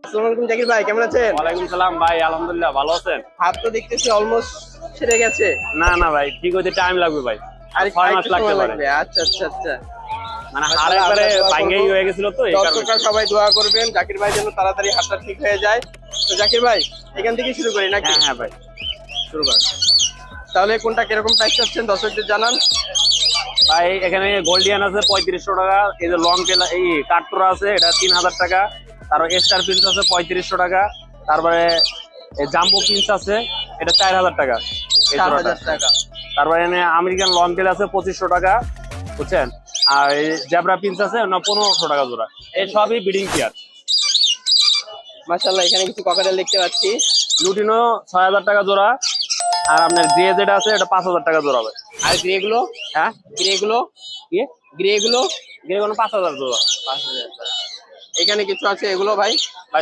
আসসালামু আলাইকুম জাকির ভাই, কেমন আছেন? ওয়ালাইকুম সালাম ভাই, আলহামদুলিল্লাহ ভালো আছেন? হাত তো দেখতেছি অলমোস্ট ছেড়ে গেছে। না না ভাই, ঠিক হইতে টাইম লাগবে ভাই, আর 6 মাস লাগতে পারে। আচ্ছা আচ্ছা আচ্ছা। মানে হাড় একবারে ভাঙ্গেই হয়ে গেছিল তো এই কারণে। দর্শকরা সবাই দোয়া করবেন জাকির ভাই যেন তাড়াতাড়ি হাতটা ঠিক হয়ে যায়। তো জাকির ভাই এখান থেকে শুরু করি নাকি? হ্যাঁ হ্যাঁ ভাই, শুরু করেন। তাহলে কোনটা কিরকম প্রাইস চাচ্ছেন দর্শকদের জানান। ভাই এখানে গোল্ডিয়ান আছে 3500 টাকা, এই যে লং টেল এই কাটটোরা আছে এটা 3000 টাকা, তারপর স্টার প্রিন্স আছে 3500 টাকা, তারপরে জাম্বো প্রিন্স আছে এটা 4000 টাকা এই জোড়াটা। 4000 টাকা। তারপরে এখানে আমেরিকান লং টেল আছে 2500 টাকা, বুঝছেন। আর এই জেব্রা প্রিন্স আছে 1500 টাকা জোড়া। এই সবই ব্রিডিং পেয়ার। মাশাআল্লাহ, এখানে কিছু ককাটেল দেখতে পাচ্ছি। লুটিনো 6000 টাকা জোড়া, আর আপনার গ্রে যেটা আছে এটা 5000 টাকা জোড়া ভাই। আর গ্রে গুলো? হ্যাঁ, গ্রে গুলো? কি গ্রে গুলো? গ্রে কোনো 5000 জোড়া। 5000 টাকা। এখানে কিছু আছে এগুলো ভাই?